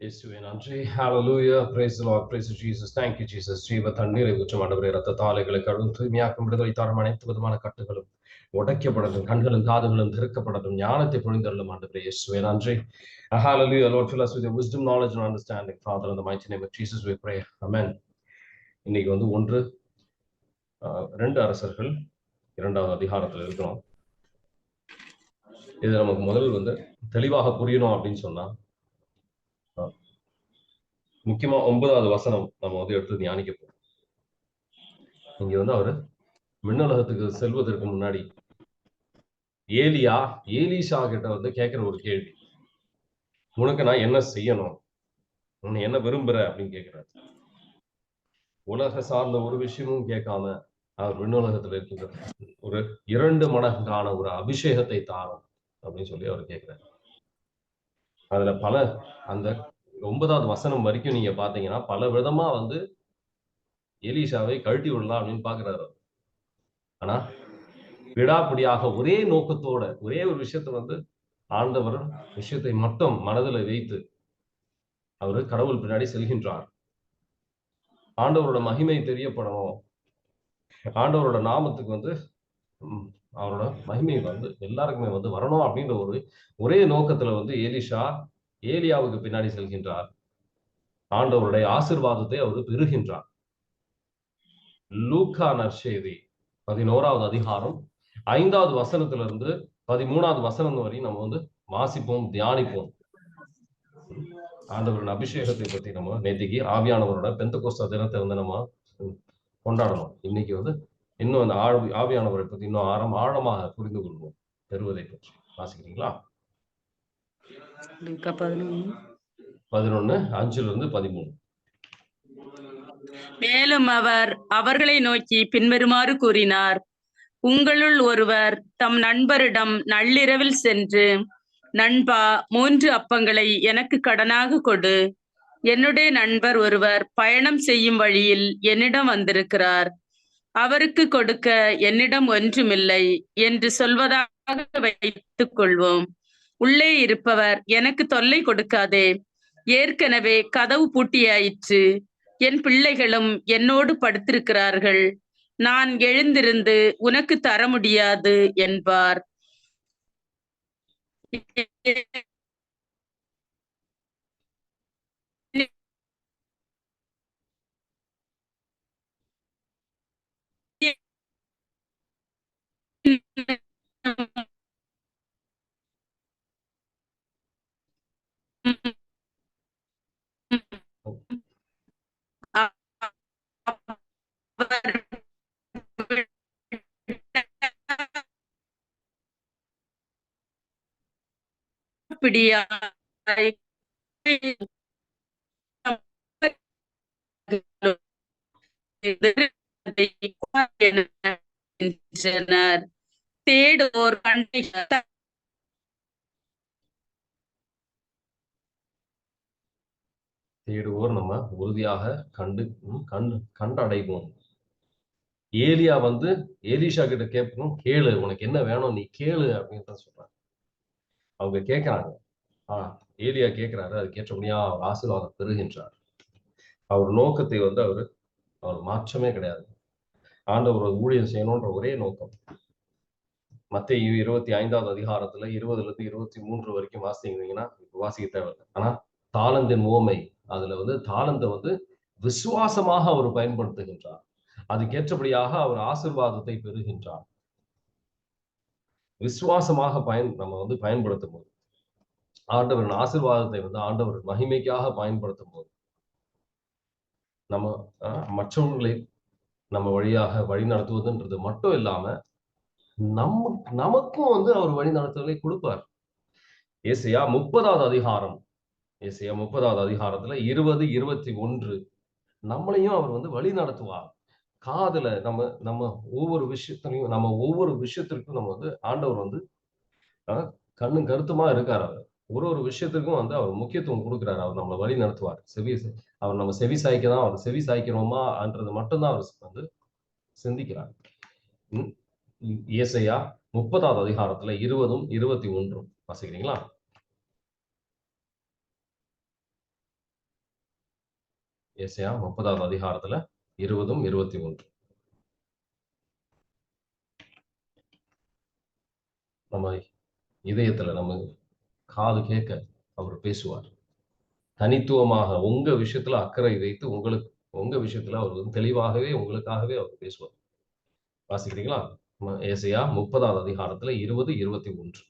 இயேசுவே நன்றி. ஹalleluya. Praise the Lord. Praise Jesus. Thank you Jesus. ஜீவ தண்ணீரை ஊற்றும் ஆண்டவரே, இரத்தத்தால் எங்களை கழுவும் தூய்மையாக்கும் விடுதலை தாரும் அனைத்து விதமான கட்டுகளும் உடைக்கப்படட்டும், கண்களும் காதுகளும் திறக்கப்படட்டும், ஞானத்தை பொழிந்தருளும் ஆண்டவரே இயேசுவே நன்றி. Hallelujah. Lord, fill us with your wisdom, knowledge and understanding. Father, in the mighty name of Jesus we pray. Amen. இன்னைக்கு வந்து 2 அரசர்கள் 2வது அதிகாரத்தில் இருக்கிறோம். இது நமக்கு முதல் வந்து தெளிவாக புரியணும் அப்படின்னு சொன்னா, முக்கியமா 9வது வசனம் நம்ம வந்து எடுத்து தியானிக்க போறோம். இங்க வந்து அவரு விண்ணுலகத்துக்கு செல்வதற்கு முன்னாடி ஏலிஷா கிட்ட வந்து கேட்கிற ஒரு கேள்வி, உனக்கு நான் என்ன செய்யணும், உன்னை என்ன விரும்புற அப்படின்னு கேட்கிறாரு. உலக சார்ந்த ஒரு விஷயமும் கேட்காம அவர் விண்ணுலகத்துல இருக்கின்ற ஒரு 2 மடங்கான ஒரு அபிஷேகத்தை தாரும் அப்படின்னு சொல்லி அவர் கேட்கிறார். அதுல பல அந்த 9வது வசனம் வரைக்கும் நீங்க பாத்தீங்கன்னா பல விதமா வந்து எலிஷாவை கழட்டி விடலாம் அப்படின்னு பாக்குறாரு. ஆனா விடாப்பிடியாக ஒரே நோக்கத்தோட ஒரே ஒரு விஷயத்தை வந்து ஆண்டவர் விஷயத்தை மட்டும் மனதில் வைத்து அவரு கடவுள் பின்னாடி செல்கின்றார். ஆண்டவரோட மகிமை தெரியப்படணும், ஆண்டவரோட நாமத்துக்கு வந்து அவரோட மகிமை வந்து எல்லாருக்குமே வந்து வரணும் அப்படின்ற ஒரே நோக்கத்துல வந்து ஏலியாவுக்கு பின்னாடி செல்கின்றார். ஆண்டவருடைய ஆசீர்வாதத்தை அவர் பெறுகின்றார். லூக்கா நற்செய்தி 11வது அதிகாரம் 5வது வசனத்திலிருந்து 13வது வசனம் வரை நம்ம வந்து வாசிப்போம், தியானிப்போம். ஆண்டவரோட அபிஷேகத்தை பத்தி நம்ம நேத்திக்கு ஆவியானவரோட பெந்தெகோஸ்தே தினத்தை வந்து நம்ம கொண்டாடணும். இன்னைக்கு வந்து இன்னும் அந்த ஆவியானவரை பத்தி இன்னும் ஆழமாக புரிந்து கொள்வோம், பெறுவதை பற்றி. வாசிக்கிறீங்களா? 11:5-13. மேலும் அவர் அவர்களை நோக்கி பின்வருமாறு கூறினார். உங்களுள் ஒருவர் தம் நண்பரிடம் நள்ளிரவில் சென்று, நண்பா, 3 அப்பங்களை எனக்கு கடனாக கொடு, என்னுடைய நண்பர் ஒருவர் பயணம் செய்யும் வழியில் என்னிடம் வந்திருக்கிறார், அவருக்கு கொடுக்க என்னிடம் ஒன்றுமில்லை என்று சொல்வதாக வைத்துக் கொள்வோம். உள்ளே இருப்பவர், எனக்கு தொல்லை கொடுக்காதே, ஏற்கனவே கதவு பூட்டியாயிற்று, என் பிள்ளைகளும் என்னோடு படுத்திருக்கிறார்கள், நான் எழுந்திருந்து உனக்கு தர முடியாது என்பார். தேடுவோர் நம்ம உறுதியாக கண்டடைவோம். ஏலியா வந்து எலிஷா கிட்ட கேட்கணும், கேளு, உனக்கு என்ன வேணும் நீ கேளு அப்படின்னு தான் சொல்றாங்க. அவங்க கேட்கிறாங்க. ஏலியா கேட்கிறாரு, அதுக்கேற்றபடியா அவர் ஆசீர்வாதம் பெறுகின்றார். அவர் நோக்கத்தை வந்து அவர் மாற்றமே கிடையாது. ஆண்டவர் ஊழியம் செய்யணும்ன்ற ஒரே நோக்கம். மத்தேயு 25வது அதிகாரத்துல 20-23 வரைக்கும் வாசித்தீங்கன்னா வாசிக்க தேவையில்லை. ஆனா தாளந்தின் உவமை, அதுல வந்து தாளந்தை வந்து விசுவாசமாக அவர் பயன்படுத்துகின்றார். அதுக்கேற்றபடியாக அவர் ஆசீர்வாதத்தை பெறுகின்றார். விசுவாசமாக நம்ம வந்து பயன்படுத்தும் போது, ஆண்டவரின் ஆசீர்வாதத்தை வந்து ஆண்டவர் மகிமைக்காக பயன்படுத்தும் போது, நம்ம மற்றவர்களை நம்ம வழியாக வழி நடத்துவதுன்றது மட்டும் இல்லாம நமக்கும் வந்து அவர் வழி நடத்துதலை கொடுப்பார். ஏசாயா 30வது அதிகாரம், ஏசாயா 30வது அதிகாரத்துல 20-21 நம்மளையும் அவர் வந்து வழி நடத்துவார். காதுல நம்ம ஒவ்வொரு விஷயத்திற்கும் நம்ம வந்து ஆண்டவர் வந்து கண்ணும் கருத்துமா இருக்காரு. ஒரு விஷயத்துக்கும் வந்து அவர் முக்கியத்துவம் கொடுக்கிறார். அவர் நம்மளை வழி நடத்துவார். அவர் நம்ம செவி சாய்க்கதான், அவர் செவி சாய்க்கிறோமா என்றது மட்டும்தான் அவர் வந்து சிந்திக்கிறார். ஏசாயா 30வது அதிகாரத்துல 20-21 வாசிக்கிறீங்களா? ஏசாயா 30வது அதிகாரத்துல 20, 21. நம்ம இதயத்துல நம்ம காது கேட்க அவர் பேசுவார். தனித்துவமாக உங்க விஷயத்துல அக்கறை வைத்து உங்க விஷயத்துல அவர் வந்து தெளிவாகவே உங்களுக்காகவே அவர் பேசுவார். வாசிக்கிறீங்களா? ஏசாயா 30வது அதிகாரத்துல 20, 21.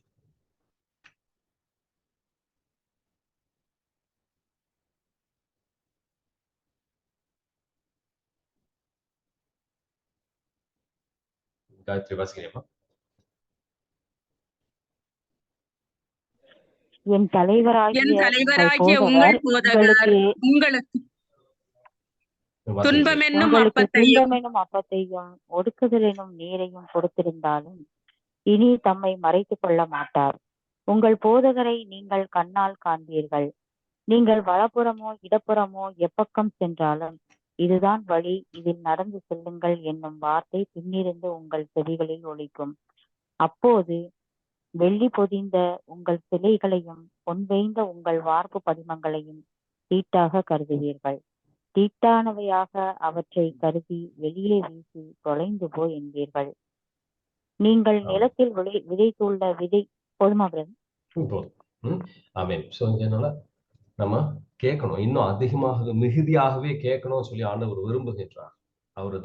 காயத்ரி வாசிக்கிறீங்களா? என் தலைவராகிய உங்கள் போதகர் உங்களுக்கு துன்பம் என்னும் அப்பத்தையும் ஒடுக்குதல் என்னும் நீரையும் கொடுத்திருந்தாலும் இனி தம்மை மறைத்துக் கொள்ள மாட்டார். உங்கள் போதகரை நீங்கள் கண்ணால் காண்பீர்கள். நீங்கள் வலப்புறமோ இடப்புறமோ எப்பக்கம் சென்றாலும் இதுதான் வழி, இதில் நடந்து செல்லுங்கள் என்னும் வார்த்தை பின்னிருந்து உங்கள் செவிகளில் ஒலிக்கும். அப்போது வெள்ளி பொதிந்த உங்கள் சிலைகளையும் பொன் வேய்ந்த உங்கள் வார்ப்பு படிமங்களையும் தீட்டாக கருதுவீர்கள். தீட்டானவையாக அவற்றை கருதி வெளியே வீசி தொலைந்து போய் என்பீர்கள். நீங்கள் நிலத்தில் விதைத்துள்ள விதை போதுமா பிரதர்? ஆமென். சோ இதனால நம்ம கேட்கணும், இன்னும் அதிகமாக மிகுதியாகவே கேட்கணும்னு சொல்லி ஆண்டவர் விரும்புகின்றார். அவர்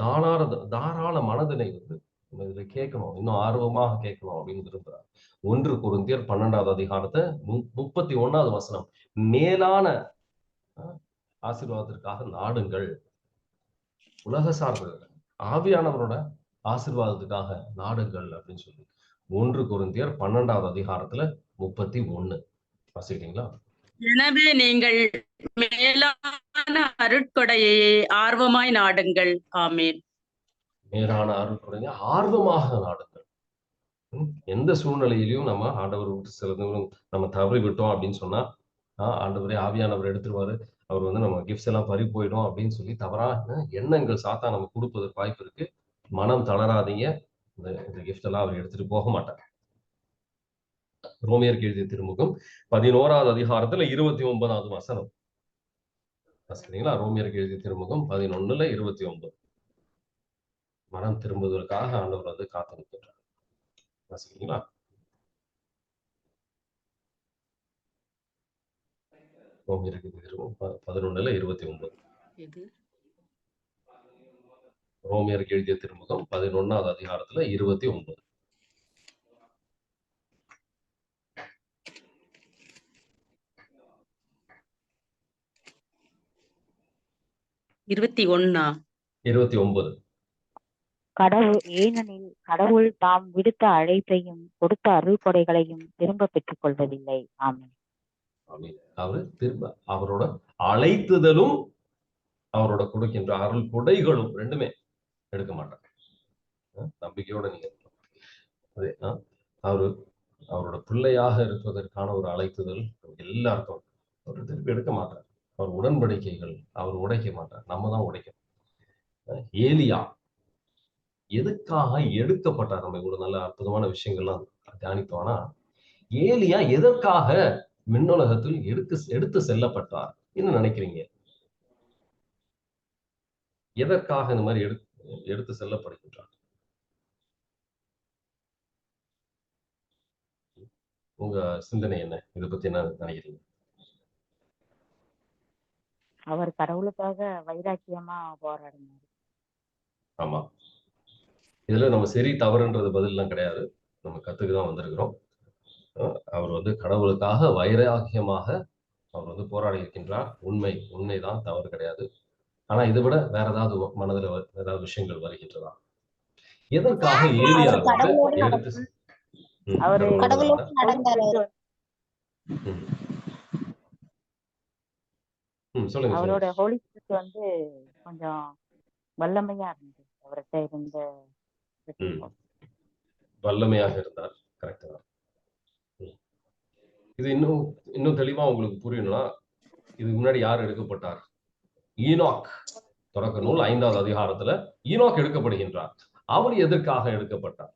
தாராள மனதினை வந்து இதுல கேட்கணும், இன்னும் ஆர்வமாக கேட்கணும் அப்படின்னு விரும்புறார். 1 கொரிந்தியர் 12வது அதிகாரத்தை 31வது வசனம், மேலான ஆசீர்வாதத்திற்காக நாடுங்கள். உலக சார்பு ஆவியானவரோட ஆசீர்வாதத்துக்காக நாடுங்கள் அப்படின்னு சொல்லி 1 கொரிந்தியர் 12வது அதிகாரத்துல 31 வாசிக்கிறீங்களா? எனவே நீங்கள் மேலான அருட்கொடையை ஆர்வமாய் நாடுங்கள். ஆமென். மேலான அருட்கொடையை ஆர்வமாக நாடுங்கள். எந்த சூழ்நிலையிலையும் நம்ம ஆண்டவர் விட்டு சில நம்ம தவறி விட்டோம் அப்படின்னு சொன்னா ஆண்டவரே ஆவியானவர் எடுத்துருவாரு, அவர் வந்து நம்ம கிஃப்ட்ஸ் எல்லாம் பறி போயிடும் அப்படின்னு சொல்லி தவறான எண்ணங்கள் சாத்தா நம்ம கொடுப்பதற்கு வாய்ப்பு இருக்கு. மனம் தளராதீங்க, இந்த கிஃப்ட் எல்லாம் அவர் எடுத்துட்டு போக மாட்டார். ரோமியருக்கு எழுதிய திருமுகம் 11வது அதிகாரத்துல 29வது வசனம் வாசிக்கிறீங்களா? ரோமியருக்கு எழுதிய திருமுகம் 11ல 29. மனம் திரும்புவதற்காக ஆண்டவர் வந்து காத்து நிற்கின்றார். வாசிக்கிறீங்களா? ரோமியருக்கு எழுதிய திருமுகம் 11ல 29. ரோமியருக்கு எழுதிய திருமுகம் 11வது அதிகாரத்துல 29. 29. ஏனெனில் கடவுள் தாம் விடுத்த அழைப்பையும் கொடுத்த அருள் கொடைகளையும் திரும்ப பெற்றுக் கொள்வதில்லை. ஆமென். அவர் திரும்ப அவரோட அழைத்துதலும் அவரோட கொடுக்கின்ற அருள் கொடைகளும் ரெண்டுமே எடுக்க மாட்டாங்க. நம்பிக்கையோட நீங்க அதே அவரோட பிள்ளையாக இருப்பதற்கான ஒரு அழைத்துதல் எல்லாருக்கும் அவர் திருப்பி எடுக்க மாட்டார். அவர் உடன்படிக்கைகள் அவர் உடைக்க மாட்டார், நம்ம தான் உடைக்கணும். ஏலியா எதுக்காக எடுக்கப்பட்டார்? நம்ம இவ்வளவு நல்ல அற்புதமான விஷயங்கள்லாம் தியானித்தோம்னா, ஏலியா எதற்காக விண்ணுலகத்தில் எடுத்து செல்லப்பட்டார் என்ன நினைக்கிறீங்க? எதற்காக இந்த மாதிரி எடுத்து செல்லப்படுகின்றார்? உங்க சிந்தனை என்ன? இதை பத்தி என்ன நினைக்கிறீங்க? அவர் கடவுளுக்காக வைராக்கியமா போராடினார். ஆமா, இதுல நம்ம சரி தவறுன்றது பதிலாம் கிடையாது, நம்ம கத்துக்குதான் வந்திருக்கிறோம். அவர் வந்து கடவுளுக்காக வைராக்கியமாக அவர் வந்து போராடி இருக்கின்றார். உண்மைதான், தவறு கிடையாது. ஆனா இதை விட வேற ஏதாவது மனதுல ஏதாவது விஷயங்கள் வருகின்றதா? எதற்காக ஏலியா எடுத்து அவரோட ஹோலி ஸ்பிரிட் வந்து கொஞ்சம் வல்லமையா இருந்தது அவர்கிட்ட இருந்த வல்லமையாக இருந்தார். கரெக்ட் தான். இது இன்னும் தெளிவா உங்களுக்கு புரியணும்னா, இதுக்கு முன்னாடி யார் எடுக்கப்பட்டார்? ஈனோக். தொடக்க நூல் 5வது அதிகாரத்துல ஈனோக் எடுக்கப்படுகின்றார். அவர் எதற்காக எடுக்கப்பட்டார்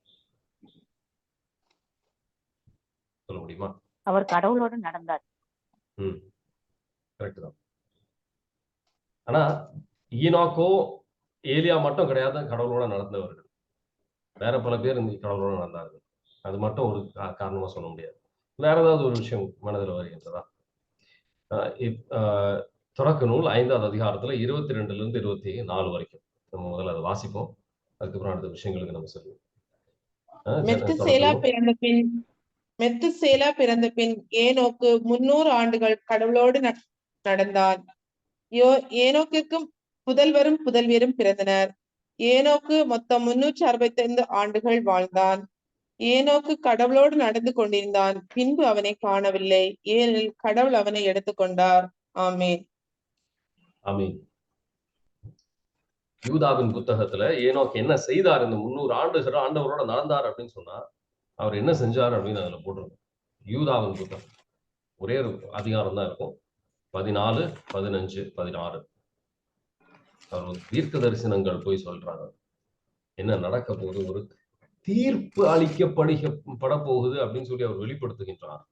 சொல்ல முடியுமா? அவர் கடவுளோடு நடந்தார். கரெக்ட் தான். ஆனா ஈனோக்கோ ஏலியா மட்டும் கிடையாது கடவுளோட நடந்தவர்கள். வேற பல பேர் இந்த கடவுளோட நடந்தார்கள். அது மட்டும் ஒரு காரணமா சொல்ல முடியாது. வேற ஏதாவது ஒரு விஷயம் மனதில் வருகின்றதா? தொடக்க நூல் 5வது அதிகாரத்துல 22 இருந்து 24 வரைக்கும் நம்ம முதல்ல அதை வாசிப்போம். அதுக்கப்புறம் அடுத்த விஷயங்களுக்கு நம்ம சொல்லுவோம். மெத்துசேலா பிறந்த பின் ஏனோக்கு 300 ஆண்டுகள் கடவுளோடு நடந்தான். ஏனோக்குக்கும் புதல்வரும் புதல்வியரும் பிறந்தனர். ஏனோக்கு மொத்தம் 365 ஆண்டுகள் வாழ்ந்தான். ஏனோக்கு கடவுளோடு நடந்து கொண்டிருந்தான். பின்பு அவனை காணவில்லை, ஏனெனில் கடவுள் அவனை எடுத்துக்கொண்டார். ஆமென். ஆமென். யூதாவின் புத்தகத்துல ஏனோக்கு என்ன செய்தார், இந்த 300 ஆண்டுகள் ஆண்டவரோட நடந்தார் அப்படின்னு சொன்னா அவர் என்ன செஞ்சார் அப்படின்னு அதுல போட்டிருக்கோம். யூதாவின் புத்தகம் ஒரே ஒரு அதிகாரம் தான் இருக்கும், 14, 15, 16. அவர் தீர்க்க தரிசனங்கள் போய் சொல்றாரு என்ன நடக்க போகுது, ஒரு தீர்ப்பு அளிக்கப்பட போகுது அப்படின்னு சொல்லி அவர் வெளிப்படுத்துகின்றார்.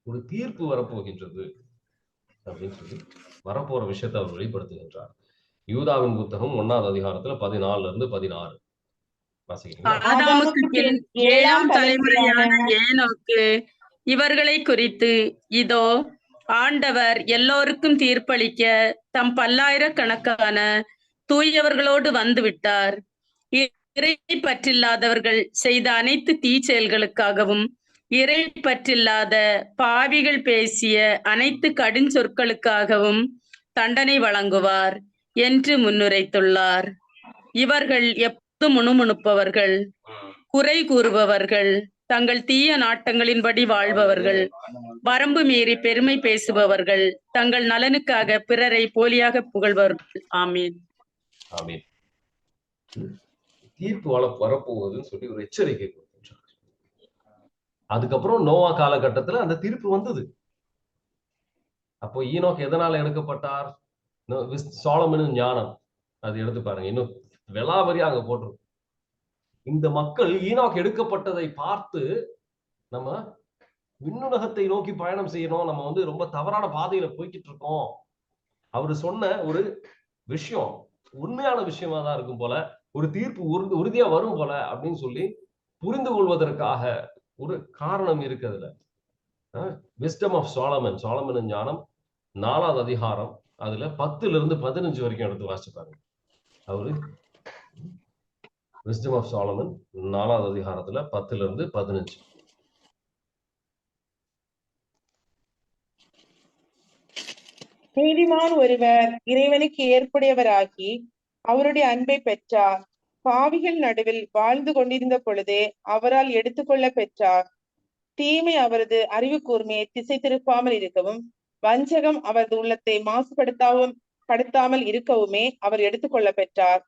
ஒரு தீர்ப்பு வரப்போகின்றது அப்படின்னு சொல்லி வரப்போற விஷயத்தை அவர் வெளிப்படுத்துகின்றார். யூதாவின் புத்தகம் 1வது அதிகாரத்துல 14 இருந்து 16 வாசிக்கிறீங்களா? ஆதாமுக்கு பின் 7ஆம் தலைமுறையான ஏனோக்கு இவர்களை குறித்து, இதோ ஆண்டவர் எல்லோருக்கும் தீர்ப்பளிக்க தம் பல்லாயிரக்கணக்கான தூயவர்களோடு வந்து விட்டார். இறை பற்றில்லாதவர்கள் செய்த அனைத்து தீச்செயல்களுக்காகவும் இறை பற்றில்லாத பாவிகள் பேசிய அனைத்து கடுஞ்சொற்களுக்காகவும் தண்டனை வழங்குவார் என்று முன்னுரைத்துள்ளார். இவர்கள் எப்போதும் முணுமுணுப்பவர்கள், குறை கூறுபவர்கள், தங்கள் தீய நாட்டங்களின்படி வாழ்பவர்கள், வரம்பு மீறி பெருமை பேசுபவர்கள், தங்கள் நலனுக்காக பிறரை போலியாக புகழ்பவர்கள். ஆமீன். ஆமீன். தீர்ப்பு வரப்போகுதுன்னு சொல்லி ஒரு எச்சரிக்கை கொடுக்கின்றார். அதுக்கப்புறம் நோவா காலகட்டத்துல அந்த தீர்ப்பு வந்தது. அப்போ ஈனோக்கு எதனால எடுக்கப்பட்டார்? சாலமனின் ஞானம், அது எடுத்து பாருங்க, இன்னும் விலாவரியா அங்க போட்டிருக்கும். இந்த மக்கள் ஈனோக்கு எடுக்கப்பட்டதை பார்த்து நம்ம விண்ணுலகத்தை நோக்கி பயணம் செய்யணும், நம்ம ரொம்ப தவறான பாதையில போய்கிட்டு இருக்கோம், அவரு சொன்ன ஒரு விஷயம் உண்மையான விஷயமா தான் இருக்கும் போல, ஒரு தீர்ப்பு உறுதியா வரும் போல அப்படின்னு சொல்லி புரிந்து கொள்வதற்காக ஒரு காரணம் இருக்குதுல. விஸ்டம் ஆஃப் சாலமனின் ஞானம் 4வது அதிகாரம், அதுல 10 இருந்து 15 வரைக்கும் எடுத்து வாசிச்சு பாருங்க. அவரு விஸ்டம் ஆஃப் சாலமன் 4வது அதிகாரத்துல 10 இருந்து 15. நீதிமான் ஒருவர் இறைவனுக்கு ஏற்புடையவராகி அவருடைய அன்பை பெற்றார். பாவிகள் நடுவில் வாழ்ந்து கொண்டிருந்த பொழுதே அவரால் எடுத்துக்கொள்ள பெற்றார். தீமை அவரது அறிவு கூர்மையை திசை திருப்பாமல் இருக்கவும், வஞ்சகம் அவரது உள்ளத்தை மாசுபடுத்தாமல் இருக்கவுமே அவர் எடுத்துக்கொள்ள பெற்றார்.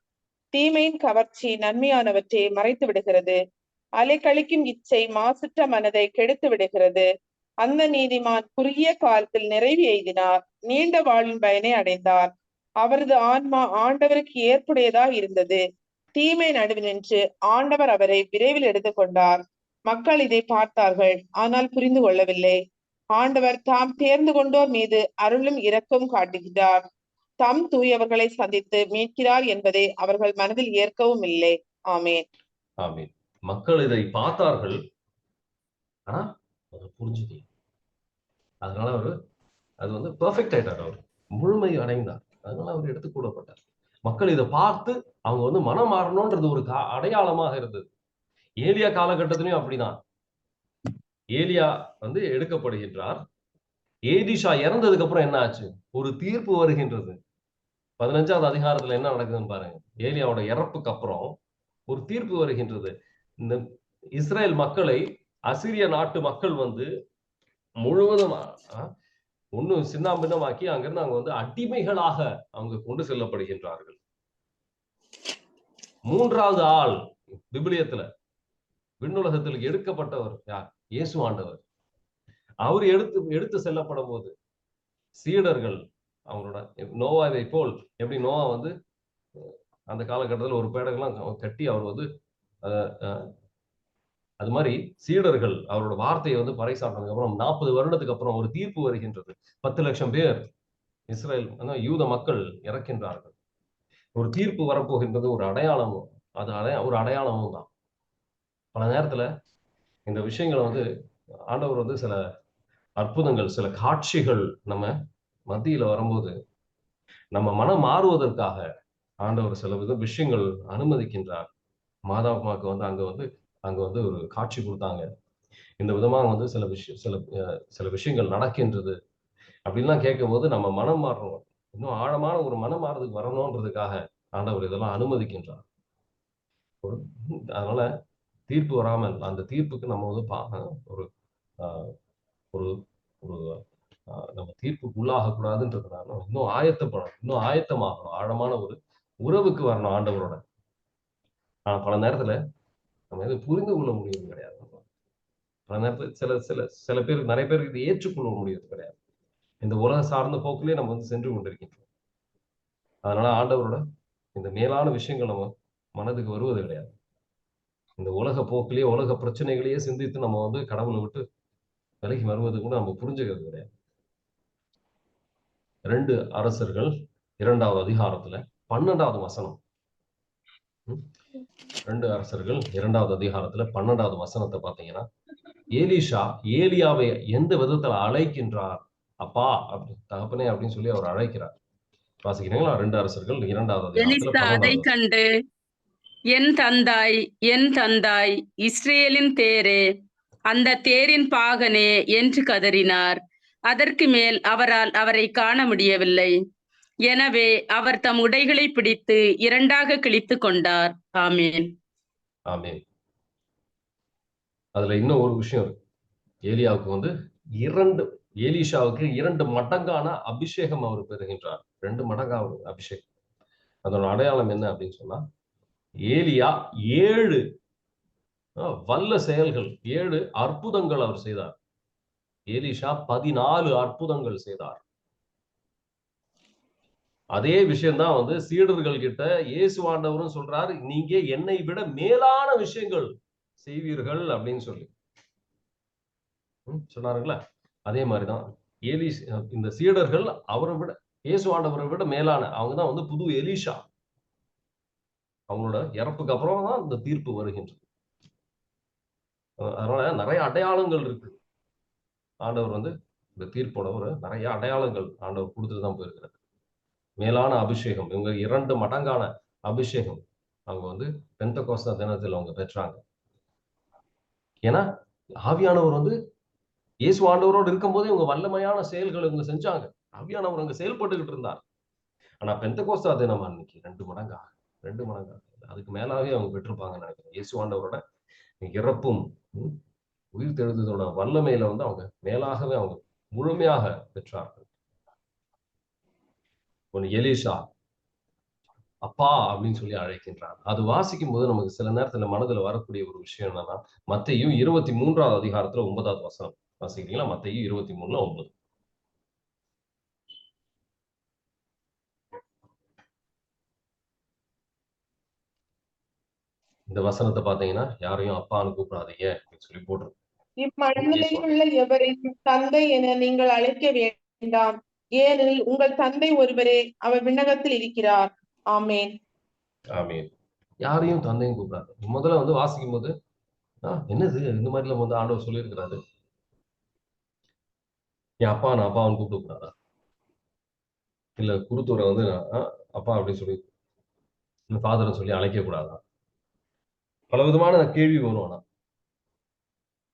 தீமையின் கவர்ச்சி நன்மையானவற்றை மறைத்து விடுகிறது. அலைக்கழிக்கும் இச்சை மாசுற்ற மனதை கெடுத்து விடுகிறது. அந்த நீதிமான் குறுகிய காலத்தில் நிறைவு எய்தினார், நீண்ட வாழ்வின் பயனை அடைந்தார். அவரது ஆன்மா ஆண்டவருக்கு ஏற்புடையதா இருந்தது. தீமை நடுவில் நின்று ஆண்டவர் அவரை விரைவில் எடுத்துக்கொண்டார். மக்கள் இதை பார்த்தார்கள், ஆனால் புரிந்து கொள்ளவில்லை. ஆண்டவர் தாம் தேர்ந்து கொண்டோர் மீது அருளும் இரக்கம் காட்டுகிறார். தம் தூயவர்களை சந்தித்து மீட்கிறார் என்பதை அவர்கள் மனதில் ஏற்கவும் இல்லை. ஆமேன். ஆமேன். மக்கள் இதை பார்த்தார்கள், ஆனா புரிஞ்சுக்கல. அதனால அது பெர்ஃபெக்ட் ஆயிட்டார், அவர் முழுமை அடைந்தார். அதனால அவர் எடுத்துக்கூடப்பட்டார். மக்கள் இதை பார்த்து அவங்க மனம் மாறணும்ன்றது ஒரு அடையாளமாக இருந்தது. ஏலியா காலகட்டத்திலையும் அப்படிதான். ஏலியா எடுக்கப்படுகின்றார். ஏலிஷா இறந்ததுக்கு அப்புறம் என்ன ஆச்சு? ஒரு தீர்ப்பு வருகின்றது. 15வது அதிகாரத்துல என்ன நடக்குதுன்னு பாருங்க. ஏலியாவோட இறப்புக்கு அப்புறம் ஒரு தீர்ப்பு வருகின்றது. இந்த இஸ்ரேல் மக்களை அசிரிய நாட்டு மக்கள் முழுவதும் சின்னாபின்னமாக்கி அங்கிருந்து அவங்க அடிமைகளாக அவங்க கொண்டு செல்லப்படுகின்றார்கள். 3வது ஆள் விபிலியத்துல விண்ணுலகத்தில் எடுக்கப்பட்டவர் யார்? இயேசு ஆண்டவர். அவர் எடுத்து செல்லப்படும் போது சீடர்கள் அவங்களோட நோவாவை போல், எப்படி நோவா அந்த காலகட்டத்தில் ஒரு பேடகெல்லாம் கட்டி அவர் அது மாதிரி சீடர்கள் அவரோட வார்த்தையை பறைசாட்டினதுக்கு அப்புறம் 40 வருடத்துக்கு அப்புறம் ஒரு தீர்ப்பு வருகின்றது. 10 லட்சம் பேர் இஸ்ரேல் யூத மக்கள் இறக்கின்றார்கள். ஒரு தீர்ப்பு வரப்போகின்றது, ஒரு அடையாளமும், ஒரு அடையாளமும் தான். பல நேரத்துல இந்த விஷயங்களை ஆண்டவர் சில அற்புதங்கள், சில காட்சிகள் நம்ம மத்தியில வரும்போது நம்ம மனம் மாறுவதற்காக ஆண்டவர் சில விஷயங்கள் அனுமதிக்கின்றார். மாதாவுக்கு அங்க ஒரு காட்சி கொடுத்தாங்க. இந்த விதமா சில விஷயங்கள் நடக்கின்றது அப்படின்லாம் கேட்கும்போது நம்ம மனம் மாறணும். இன்னும் ஆழமான ஒரு மனம் மாறுறதுக்கு வரணும்ன்றதுக்காக ஆண்டவர் இதெல்லாம் அனுமதிக்கின்றார். அதனால தீர்ப்பு வராமல் அந்த தீர்ப்புக்கு நம்ம ஒரு ஒரு ஒரு நம்ம தீர்ப்புக்கு உள்ளாக கூடாதுன்றதுனால இன்னும் ஆயத்தப்படணும், இன்னும் ஆயத்தமாகணும், ஆழமான ஒரு உறவுக்கு வரணும் ஆண்டவரோட. ஆனா பல நேரத்துல நம்ம எதுவும் புரிந்து கொள்ள முடியும் கிடையாது. பல நேரத்துல சில பேர், நிறைய பேருக்கு இதை ஏற்றுக்கொள்ள முடியாது கிடையாது. இந்த உலக சார்ந்த போக்கிலே நம்ம சென்று கொண்டிருக்கின்றோம். அதனால ஆண்டவரோட இந்த மேலான விஷயங்கள் நம்ம மனதுக்கு வருவது கிடையாது. இந்த உலக போக்கிலேயே, உலக பிரச்சனைகளையே சிந்தித்து நம்ம கடவுளை விட்டு விலகி வருவது கூட நம்ம புரிஞ்சுக்கிறது கிடையாது. 2 அரசர்கள் 2வது அதிகாரத்துல 12வது வசனம். 2 அரசர்கள் 2வது அதிகாரத்துல 12வது வசனத்தை பாத்தீங்கன்னா, ஏலிஷா ஏலியாவை எந்த விதத்துல அழைக்கின்றார்? அப்பா, தகப்பனே அப்படின்னு சொல்லி அவர் அழைக்கிறார். வாசிக்கிறீங்களா? 2 அரசர்கள் 2வது அதிகாரத்துல எலிசா அதை 12வது. கண்டு, என் தந்தாய், என் தந்தாய், இஸ்ரேலின் தேரே, அந்த தேரின் பாகனே என்று கதறினார். அதற்கு மேல் அவரால் அவரை காண முடியவில்லை. எனவே அவர் தம் உடைகளை பிடித்து 2ஆக கிழித்துக் கொண்டார். ஆமேன். ஆமேன். அதுல இன்னும் ஒரு விஷயம் இருக்கு. ஏலியாவுக்கு எலிஷாவுக்கு 2 மடங்கான அபிஷேகம் அவர் பெறுகின்றார். 2 மடங்கான அபிஷேகம். அதோட அடையாளம் என்ன அப்படின்னு சொன்னா, ஏலியா 7 வல்ல செயல்கள், 7 அற்புதங்கள் அவர் செய்தார். எலிஷா 14 அற்புதங்கள் செய்தார். அதே விஷயம்தான் சீடர்கள் கிட்ட இயேசு ஆண்டவரும் சொல்றாரு, நீங்க என்னை விட மேலான விஷயங்கள் செய்வீர்கள் அப்படின்னு சொல்லி சொன்னாருங்களா? அதே மாதிரிதான் இந்த சீடர்கள் அவரை விட, இயேசு ஆண்டவரை விட மேலான, அவங்கதான் புது எலிஷா. அவங்களோட இறப்புக்கு அப்புறம் தான் இந்த தீர்ப்பு வருகின்றது. அதனால நிறைய அடையாளங்கள் இருக்கு. ஆண்டவர் இந்த தீர்ப்போட நிறைய அடையாளங்கள் ஆண்டவர் கொடுத்துட்டு தான் போயிருக்கிறார். மேலான அபிஷேகம், இவங்க 2 மடங்கான அபிஷேகம் அவங்க பெந்தெகோஸ்தே தினத்தில் அவங்க பெற்றாங்க. ஏன்னா ஆவியானவர் இயேசு ஆண்டவரோடு இருக்கும் போது இவங்க வல்லமையான செயல்களை இவங்க செஞ்சாங்க. ஆவியானவர் அங்க செயல்பட்டுக்கிட்டு இருந்தார். ஆனா பெந்தெகோஸ்தே தினம் அன்னைக்கு 2 மடங்காக அதுக்கு மேலாவே அவங்க பெற்றிருப்பாங்கன்னு நினைக்கிறேன். இயேசு ஆண்டவரோட இறப்பும் உயிர் தெழுந்ததோட வல்லமையில அவங்க மேலாகவே அவங்க முழுமையாக பெற்றார்கள். எலிஷா அப்பா அப்படின்னு சொல்லி அழைக்கின்றார். அது வாசிக்கும் போது நமக்கு சில நேரத்துல மனதுல வரக்கூடிய ஒரு விஷயம் என்னன்னா, மத்தேயு 23வது அதிகாரத்துல 9வது வசனம் வாசிக்கிறீங்களா? மத்தேயு 23:9. இந்த வசனத்தை பாத்தீங்கன்னா, யாரையும் அப்பான்னு கூப்பிடாதீங்க அப்படின்னு சொல்லி போட்டிருக்கு. இம்மண்ணுலகிலுள்ள எவரையும் தந்தை என நீங்கள் அழைக்க வேண்டாம், ஏனெனில் உங்கள் தந்தை ஒருவரே, அவர் விண்ணகத்தில் இருக்கிறார். ஆமேன். ஆமேன். யாரையும் தந்தையும் கூப்பிடாது. முதல்ல வாசிக்கும் போது என்னது இந்த மாதிரி ஆண்டவர் சொல்லியிருக்கிறாரு, என் அப்பா நான் அப்பான்னு கூப்பிட கூடாதா? இல்ல குருத்தூரை அப்பா அப்படின்னு சொல்லி ஃபாதர்னு சொல்லி அழைக்க கூடாதா? பல விதமான கேள்வி வரும்.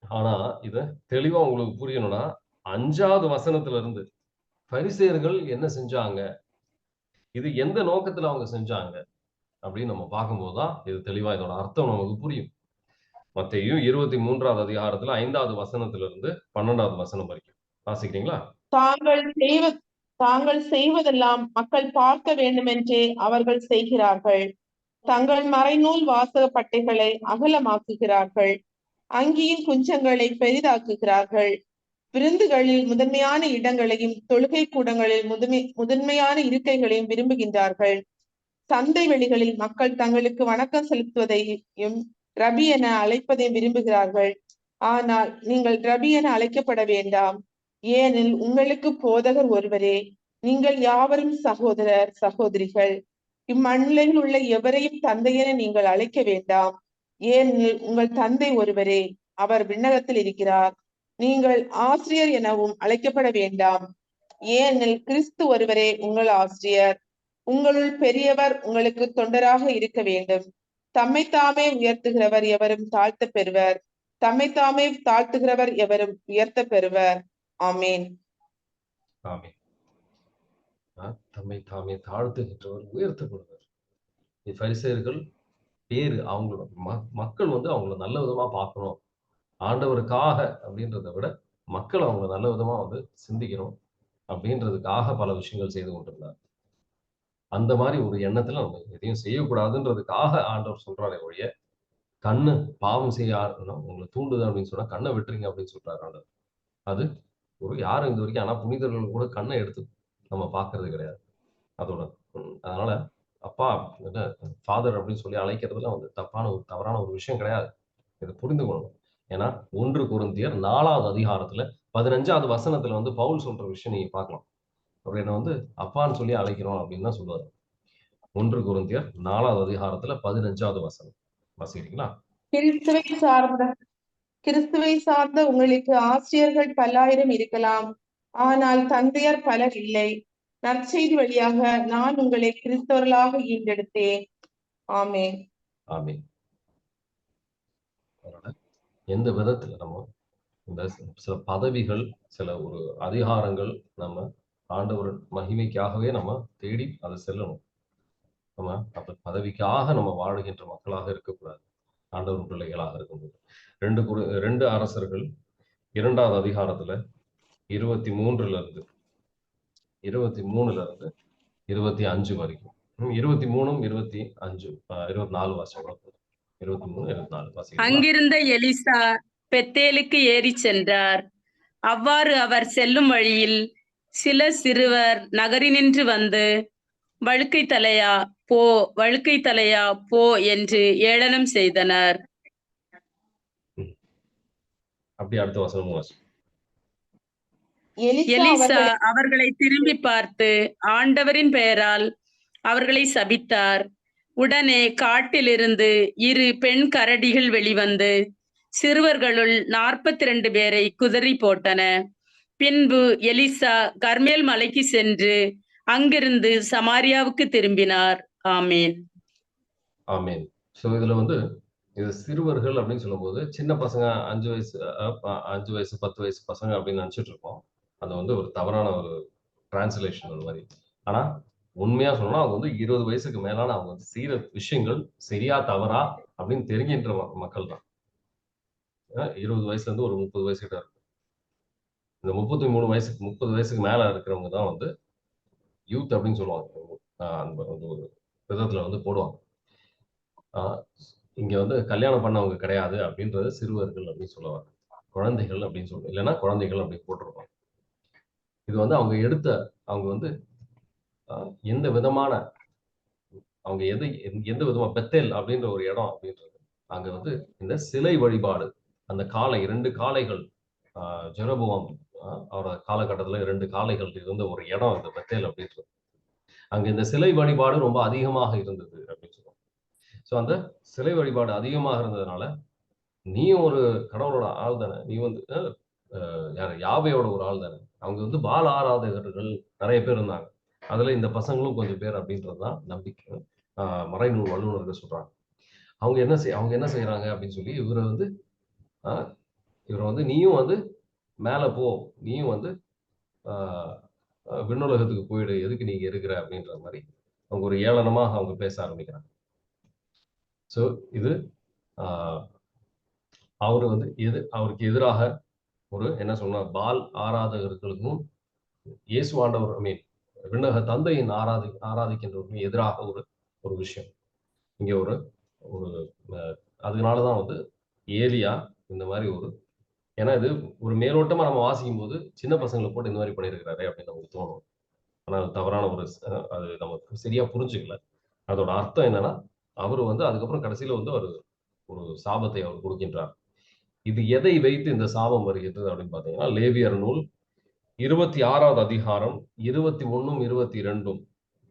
ஆனா இத தெளிவா உங்களுக்கு புரியணும்னா 5வது வசனத்துல இருந்து பரிசேயர்கள் என்ன செஞ்சாங்க, இது எந்த நோக்கத்துல அவங்க செஞ்சாங்க அப்படின்னு நம்ம பார்க்கும்போதுதான் இது தெளிவா இதோட அர்த்தம் நமக்கு புரியும். மத்தேயு 23வது அதிகாரத்துல 5வது வசனத்துல இருந்து 12வது வசனம் வரைக்கும் வாசிக்கிறீங்களா? தாங்கள் செய்வதெல்லாம் மக்கள் பார்க்க வேண்டுமென்றே அவர்கள் செய்கிறார்கள். தங்கள் மறைநூல் வாசக பட்டைகளை அகலமாக்குகிறார்கள், அங்கியின் குஞ்சங்களை பெரிதாக்குகிறார்கள், விருந்துகளில் முதன்மையான இடங்களையும் தொழுகை கூடங்களில் முதன்மையான இருக்கைகளையும் விரும்புகின்றார்கள். சந்தை வெளிகளில் மக்கள் தங்களுக்கு வணக்கம் செலுத்துவதையும் ரபி என அழைப்பதையும் விரும்புகிறார்கள். ஆனால் நீங்கள் ரபி என அழைக்கப்பட வேண்டாம், ஏனெனில் உங்களுக்கு போதகர் ஒருவரே, நீங்கள் யாவரும் சகோதரர் சகோதரிகள். இம்மண்ணில் உள்ள எவரையும் தந்தை என நீங்கள் அழைக்க வேண்டாம், ஏனெனில் உங்கள் தந்தை ஒருவரே, அவர் விண்ணகத்தில் இருக்கிறார். நீங்கள் ஆசிரியர் எனவும் அழைக்கப்பட வேண்டாம், ஏனெனில் கிறிஸ்து ஒருவரே உங்கள் ஆசிரியர். உங்களுள் பெரியவர் உங்களுக்கு தொண்டராக இருக்க வேண்டும். தம்மைத்தாமே உயர்த்துகிறவர் எவரும் தாழ்த்த பெறுவர், தம்மைத்தாமே தாழ்த்துகிறவர் எவரும் உயர்த்த பெறுவர். ஆமேன். ஆமென். தம்மை தாமே தாழ்த்துகின்றவர் உயர்த்தப்படுவர். பரிசேயர்கள் பேரு அவங்களோட மக்கள் வந்து அவங்கள நல்ல விதமா பார்க்கணும், ஆண்டவருக்காக அப்படின்றத விட மக்கள் அவங்கள நல்ல விதமா வந்து சிந்திக்கணும் அப்படின்றதுக்காக பல விஷயங்கள் செய்து கொண்டிருந்தார். அந்த மாதிரி ஒரு எண்ணத்துல நம்ம எதையும் செய்யக்கூடாதுன்றதுக்காக ஆண்டவர் சொல்றாரே ஒழிய, கண்ணு பாவம் செய்ய உங்களை தூண்டுது அப்படின்னு சொன்னா கண்ணை விட்டுறீங்க அப்படின்னு சொல்றாரு ஆண்டவர். அது ஒரு யாரும் இது வரைக்கும், ஆனா புனிதர்கள் கூட கண்ணை எடுத்து நம்ம பார்க்கறது கிடையாது. அதோட அதனால அப்பா ஃபாதர் அப்படின்னு சொல்லி அழைக்கிறதுல வந்து தவறான ஒரு விஷயம் கிடையாது. இதை புரிந்து கொள்ளணும். ஏன்னா 1 கொரிந்தியர் 4வது அதிகாரத்துல 15வது வசனத்துல வந்து பவுல் சொல்ற விஷயம் நீங்க பார்க்கலாம். அவர் என்ன வந்து அப்பான்னு சொல்லி அழைக்கிறோம் அப்படின்னு தான் சொல்லுவாரு. 1 கொரிந்தியர் 4வது அதிகாரத்துல 15வது வசனம் வாசிக்கிறீங்களா? கிறிஸ்துவை சார்ந்த உங்களுக்கு ஆசிரியர்கள் பல்லாயிரம் இருக்கலாம், ஆனால் தந்தையர் பலர் இல்லை. நற்செய்தி வழியாக நான் உங்களை கிறிஸ்தவர்களாக ஈண்டெடுத்தேன். ஆமென். ஆமென். எந்த விதத்துல நம்ம இந்த சில பதவிகள், சில ஒரு அதிகாரங்கள் நம்ம ஆண்டவர் மகிமைக்காகவே நம்ம தேடி அதை செல்லணும். நம்ம அந்த பதவிக்காக நம்ம வாழுகின்ற மக்களாக இருக்கக்கூடாது, ஆண்டவர் பிள்ளைகளாக இருக்கும்போது. 2 அரசர்கள் 2வது அதிகாரத்துல 23ல இருந்து 25 வரைக்கும் 23ம் 25 24 வாசகம் 23 24 வாசிக்கலாம். அங்கிருந்த எலிசா பெத்தேலுக்கு ஏறி சென்றார். அவ்வாறு அவர் செல்லும் வழியில் சில சிறுவர் நகரினின்று வந்து, வழுக்கை தலையா போ, வழுக்கை தலையா போ என்று ஏளனம் செய்தனர். அப்படி அடுத்த வசனம் வாசி. எலிசா அவர்களை திரும்பி பார்த்து ஆண்டவரின் பெயரால் அவர்களை சபித்தார். உடனே காட்டிலிருந்து 2 பெண் கரடிகள் வெளிவந்து சிறுவர்களுள் 42 பேரை குதறி போட்டன. பின்பு எலிசா கர்மேல் மலைக்கு சென்று அங்கிருந்து சமாரியாவுக்கு திரும்பினார். ஆமேன். ஆமேன். சோ இதுல வந்து இது சிறுவர்கள் அப்படின்னு சொல்லும்போது சின்ன பசங்க 5 வயசு 10 வயசு பசங்க அப்படின்னு நினைச்சிட்டு இருக்கோம். அது வந்து ஒரு தவறான ஒரு டிரான்ஸ்லேஷன் அந்த மாதிரி. ஆனா உண்மையா சொன்னா அவங்க வந்து 20 வயசுக்கு மேலான அவங்க வந்து செய்யற விஷயங்கள் சரியா தவறா அப்படின்னு தெரிகின்ற மக்கள் தான். 20 வயசுல இருந்து ஒரு 30 வயசு கிட்ட இருக்கும். இந்த 30 வயசுக்கு மேல இருக்கிறவங்க தான் வந்து யூத் அப்படின்னு சொல்லுவாங்க. அந்த ஒரு விதத்துல வந்து போடுவாங்க. இங்க வந்து கல்யாணம் பண்ணவங்க கிடையாது அப்படின்றது சிறுவர்கள் அப்படின்னு சொல்லுவாங்க. குழந்தைகள் அப்படின்னு சொல்லுவாங்க, இல்லைன்னா குழந்தைகள் அப்படின்னு போட்டிருப்பாங்க. இது வந்து அவங்க வந்து எந்த விதமான அவங்க எந்த விதமா பெத்தேல் அப்படின்ற ஒரு இடம் அப்படின்றது அங்க வந்து இந்த சிலை வழிபாடு, அந்த 2 காளைகள் ஜெரபோவாம் அவரோட காலகட்டத்துல 2 காளைகள் இருந்த ஒரு இடம் இந்த பெத்தேல் அப்படின்றது. அங்க இந்த சிலை வழிபாடு ரொம்ப அதிகமாக இருந்தது அப்படின்னு சொல்லுவாங்க. ஸோ அந்த சிலை வழிபாடு அதிகமாக இருந்ததுனால நீயும் ஒரு கடவுளோட ஆள் தானே, நீ வந்து யாவையோட ஒரு ஆள் தானே. அவங்க வந்து பால ஆராதகர்கள் நிறைய பேர் இருந்தாங்க. அதுல இந்த பசங்களும் கொஞ்சம் பேர் அப்படின்றதுதான் நம்பிக்கை மறைநூல் வல்லுநர்கள் சொல்றாங்க. அவங்க என்ன செய்யறாங்க அப்படின்னு சொல்லி இவரை வந்து நீயும் வந்து மேல போ, நீயும் வந்து விண்ணுலகத்துக்கு போயிடு, எதுக்கு நீங்க இருக்கிற அப்படின்ற மாதிரி அவங்க ஒரு ஏளனமாக அவங்க பேச ஆரம்பிக்கிறாங்க. ஸோ இது அவரு வந்து அவருக்கு எதிராக ஒரு என்ன சொன்ன பால் ஆராதகர்களுக்கும் இயேசு ஆண்டவர் விண்ணக தந்தையின் ஆராதிக்கின்றவர்களுக்கும் எதிராக ஒரு விஷயம் இங்க ஒரு அதனாலதான் வந்து ஏலியா இந்த மாதிரி ஏன்னா இது ஒரு மேலோட்டமா நம்ம வாசிக்கும் போது சின்ன பசங்களை போட்டு இந்த மாதிரி பண்ணியிருக்கிறாரு அப்படின்னு நமக்கு தோணும். ஆனா அது தவறான அது நமக்கு சரியா புரிஞ்சுக்கல. அதோட அர்த்தம் என்னன்னா அவரு வந்து அதுக்கப்புறம் கடைசியில வந்து ஒரு சாபத்தை அவர் கொடுக்கின்றார். இது எதை வைத்து இந்த சாபம் வருகிறது அப்படின்னு பாத்தீங்கன்னா லேவியர் நூல் 26வது அதிகாரம் 21, 22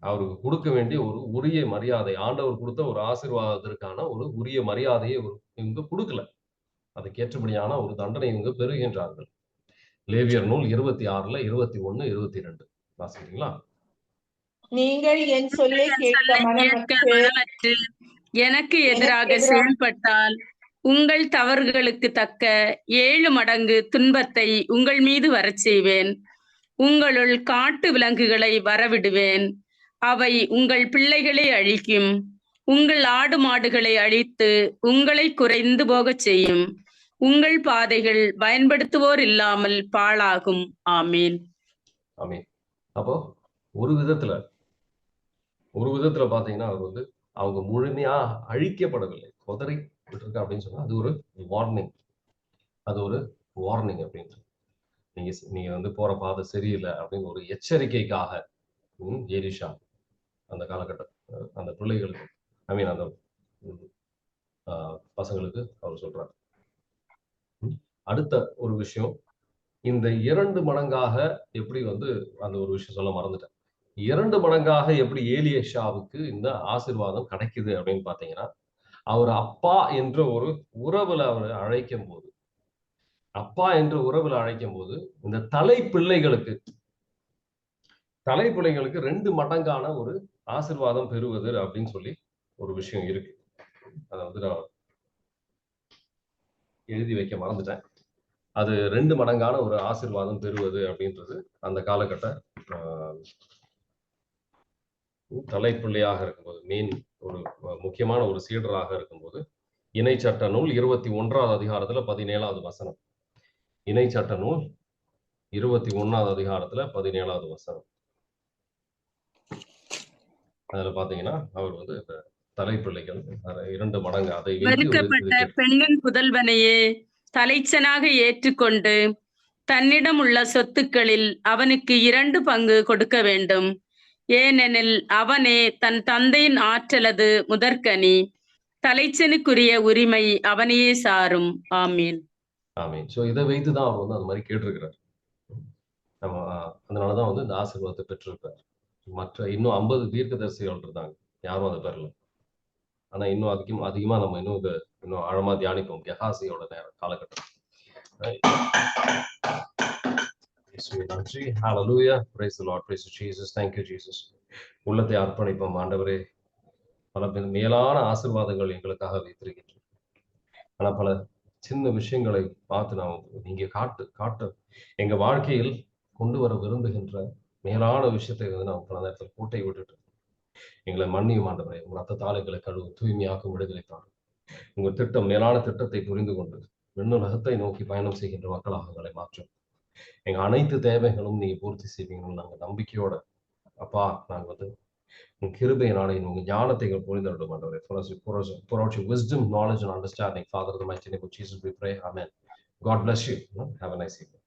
அவருக்கு கொடுக்க வேண்டிய ஒரு உரிய மரியாதை, ஆண்டவர் கொடுத்த ஒரு ஆசீர்வாதத்திற்கான ஒரு உரிய மரியாதையை இவங்க கொடுக்கல. அதுக்கேற்றபடியான ஒரு தண்டனை இவங்க பெறுகின்றார்கள். லேவியர் நூல் 26ல 21, 22 வாசிக்கிறீங்களா? நீங்கள் என் சொல்லை கேட்க மனமற்று எனக்கு எதிராக செயல்பட்டால் உங்கள் தவறுகளுக்கு தக்க 7 மடங்கு துன்பத்தை உங்கள் மீது வரச் செய்வேன். உங்களுள் காட்டு விலங்குகளை வரவிடுவேன். அவை உங்கள் பிள்ளைகளை அழிக்கும். உங்கள் ஆடு மாடுகளை அழித்து உங்களை குறைந்து போகச் செய்யும். உங்கள் பாதைகள் பயன்படுத்துவோர் இல்லாமல் பாழாகும். ஆமீன். ஆமீன். அப்போ ஒரு விதத்துல பாத்தீங்கன்னா அவர் வந்து அவங்க முழுமையா அழிக்கப்படவில்லை, உதறி விட்டுருக்க அப்படின்னு சொன்னா அது ஒரு வார்னிங். அப்படின்னு நீங்க வந்து போற பாதை சரியில்லை அப்படின்னு ஒரு எச்சரிக்கைக்காக எலிஷா அந்த காலகட்டம் அந்த பிள்ளைகளுக்கு அந்த பசங்களுக்கு அவர் சொல்றாரு. அடுத்த ஒரு விஷயம், இந்த 2 மடங்காக எப்படி வந்து அந்த ஒரு விஷயம் சொல்ல மறந்துட்டேன். 2 மடங்காக எப்படி ஏலியேஷாவுக்கு இந்த ஆசீர்வாதம் கிடைக்குது அப்படின்னு பாத்தீங்கன்னா, அவர் அப்பா என்ற ஒரு உறவுல அவர் அழைக்கும் போது இந்த தலைப்பிள்ளைகளுக்கு 2 மடங்கான ஒரு ஆசீர்வாதம் பெறுவது அப்படின்னு சொல்லி ஒரு விஷயம் இருக்கு. அதை வந்து நான் எழுதி வைக்க மறந்துட்டேன். அது 2 மடங்கான ஒரு ஆசீர்வாதம் பெறுவது அப்படின்றது அந்த காலகட்ட தலைப்பிள்ளையாக இருக்கும்போது, மெயின் ஒரு முக்கியமான ஒரு சீடராக இருக்கும்போது, இணை சட்ட நூல் 21வது அதிகாரத்துல 17வது வசனம். இணை சட்ட நூல் 21வது அதிகாரத்துல 17வது வசனம். அதுல பாத்தீங்கன்னா அவர் வந்து தலைப்பிள்ளைகள் 2 மடங்கு அதை வெறுக்கப்பட்ட பெண்ணின் புதல்வனையே தலைச்சனாக ஏற்றுக்கொண்டு தன்னிடம் உள்ள சொத்துக்களில் அவனுக்கு 2 பங்கு கொடுக்க வேண்டும். ஏனெனில் அவனே தன் தந்தையின் ஆற்றலது முதற்கனி. தலைச்சனுக்குரிய உரிமை அவனையே சாரும். ஆமீன். ஆமீன். சோ இதை வைத்துதான் அவர் வந்து அந்த மாதிரி கேட்டிருக்கிறார். நம்ம அதனாலதான் வந்து இந்த ஆசீர்வாதத்தை பெற்றிருக்கிறார். மற்ற இன்னும் 50 தீர்க்கதரிசிகள் இருந்தாங்க, யாரும் அதை பெறல. ஆனா இன்னும் அதிகமா நம்ம இன்னும் ஆழமா தியானிப்போம் கெஹாசியோட காலகட்டம். நன்றி. Hallelujah. Praise the Lord. Praise Jesus. Thank you Jesus. உள்ளத்தை அர்ப்பணிப்போம். ஆண்டவரே, பல மேலான ஆசீர்வாதங்கள் எங்களுக்காக வைத்திருக்கின்றன. ஆனா பல சின்ன விஷயங்களை பார்த்து நாம் நீங்க காட்டு எங்க வாழ்க்கையில் கொண்டு வர விரும்புகின்ற மேலான விஷயத்தை வந்து நாம் பல நேரத்தில் கூட்டை விட்டுட்டு எங்களை மன்னியும் ஆண்டவரே. உங்கள் ரத்தத்தால் எங்களை கழுவும், தூய்மையாக்கும், விடுதலை தாரும். உங்கள் திட்டம், மேலான திட்டத்தை புரிந்து கொண்டு விண்ணுலகத்தை நோக்கி பயணம் செய்கின்ற மக்களாக எங்களை மாற்றும். எங்க அனைத்து தேவைகளும் நீங்க பூர்த்தி செய்வீங்கன்னு நாங்க நம்பிக்கையோட அப்பா நாங்க வந்து உங்க கிருபையினாலே உங்க ஞானத்தை புரிந்து விட மாட்டோம். For out your wisdom, knowledge and understanding, Father, in the mighty name of Jesus we pray. Amen. God bless you. Have a nice evening.